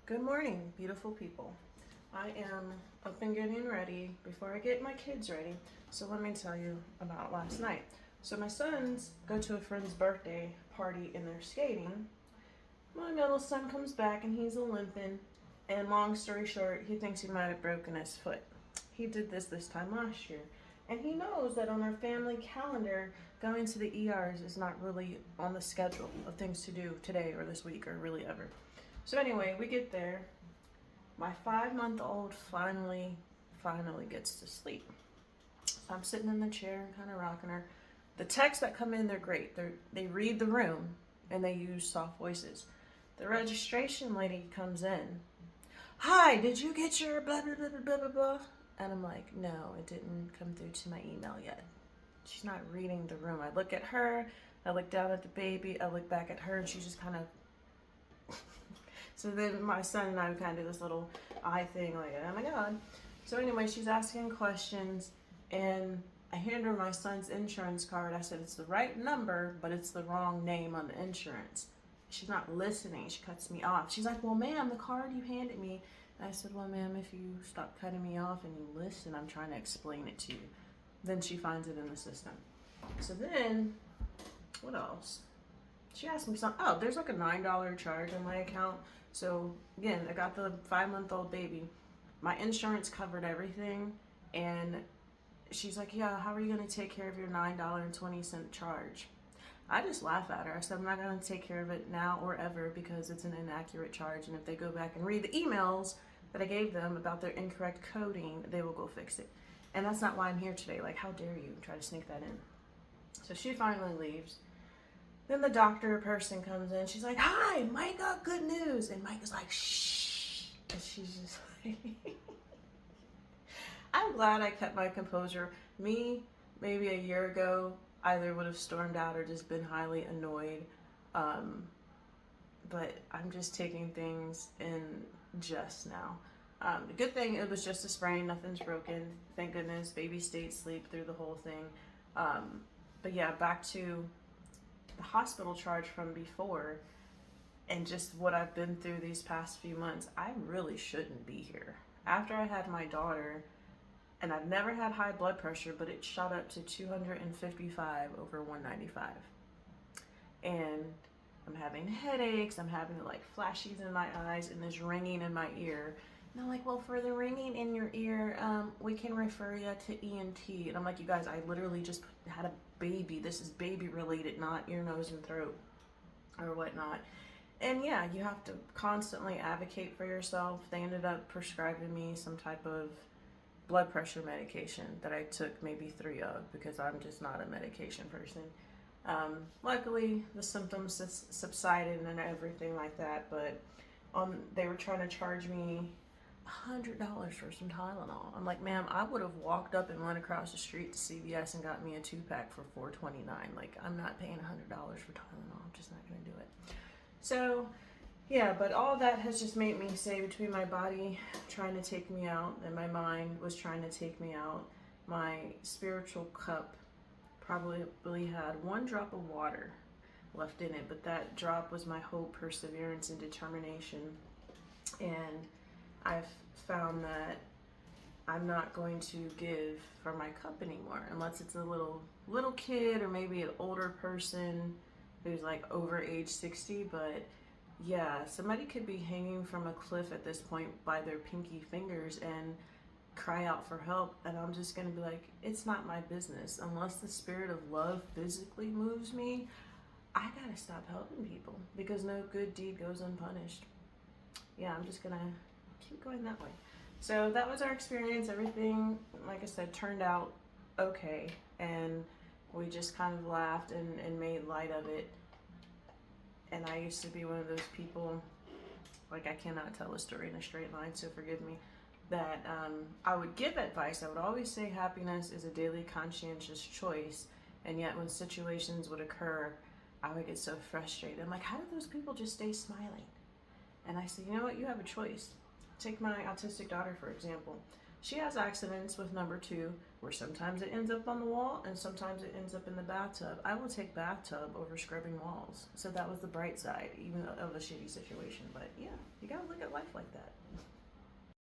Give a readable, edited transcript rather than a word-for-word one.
Good morning, beautiful people. I am up and getting ready before I get my kids ready. So let me tell you about last night. So my sons go to a friend's birthday party and they're skating. My middle son comes back and he's a limping. And long story short, he thinks he might have broken his foot. He did this time last year. And he knows that on our family calendar, going to the ERs is not really on the schedule of things to do today or this week or really ever. So anyway, we get there. My 5-month-old finally gets to sleep. So I'm sitting in the chair, kind of rocking her. The texts that come in, they're great. They read the room and they use soft voices. The registration lady comes in. Hi, did you get your blah blah blah blah blah blah? And I'm like, no, it didn't come through to my email yet. She's not reading the room. I look at her, I look down at the baby, I look back at her, and she just kind of. So then my son and I would kind of do this little eye thing, like, oh my god. So anyway, she's asking questions, and I hand her my son's insurance card. I said, it's the right number, but it's the wrong name on the insurance. She's not listening. She cuts me off. She's like, well, ma'am, the card you handed me. And I said, well, ma'am, if you stop cutting me off and you listen, I'm trying to explain it to you. Then she finds it in the system. So then, what else? She asked me something. Oh, there's like a $9 charge on my account. So again, I got the 5-month-old baby. My insurance covered everything. And she's like, yeah, how are you going to take care of your $9.20 charge? I just laugh at her. I said, I'm not going to take care of it now or ever because it's an inaccurate charge. And if they go back and read the emails that I gave them about their incorrect coding, they will go fix it. And that's not why I'm here today. Like, how dare you try to sneak that in? So she finally leaves. Then the doctor person comes in. She's like, hi, Mike got good news. And Mike is like, shh. And she's just like, I'm glad I kept my composure. Me, maybe a year ago, either would have stormed out or just been highly annoyed. But I'm just taking things in just now. The good thing, it was just a sprain. Nothing's broken. Thank goodness. Baby stayed asleep through the whole thing. But yeah, back to the hospital charge from before and just what I've been through these past few months. I really shouldn't be here. After I had my daughter, and I've never had high blood pressure, but it shot up to 255 over 195. And I'm having headaches, I'm having like flashes in my eyes, and this ringing in my ear. And I'm like, well, for the ringing in your ear, we can refer you to ENT. And I'm like, you guys, I literally just had a baby. This is baby related, not ear, nose, and throat or whatnot. And yeah, you have to constantly advocate for yourself. They ended up prescribing me some type of blood pressure medication that I took maybe 3 of because I'm just not a medication person. Luckily, the symptoms subsided and everything like that, but they were trying to charge me $100 for some Tylenol. I'm like, ma'am, I would have walked up and went across the street to CVS and got me a 2-pack for $4.29. Like, I'm not paying $100 for Tylenol. I'm just not going to do it. So, yeah, but all that has just made me say, between my body trying to take me out and my mind was trying to take me out, my spiritual cup probably had 1 drop of water left in it, but that drop was my hope, perseverance, and determination. And I've found that I'm not going to give from my cup anymore unless it's a little kid or maybe an older person who's like over age 60. But yeah, somebody could be hanging from a cliff at this point by their pinky fingers and cry out for help, and I'm just gonna be like, it's not my business. Unless the spirit of love physically moves me, I gotta stop helping people because no good deed goes unpunished. Yeah, I'm just gonna keep going that way. So that was our experience. Everything, like I said, turned out okay, and we just kind of laughed and made light of it. And I used to be one of those people, like, I cannot tell a story in a straight line, so forgive me, that I would give advice. I would always say happiness is a daily conscientious choice, and yet when situations would occur, I would get so frustrated. I'm like, how do those people just stay smiling? And I said, you know what, you have a choice. Take my autistic daughter, for example. She has accidents with number 2 where sometimes it ends up on the wall and sometimes it ends up in the bathtub. I will take bathtub over scrubbing walls. So that was the bright side, even of a shitty situation. But yeah, you gotta look at life. life like that.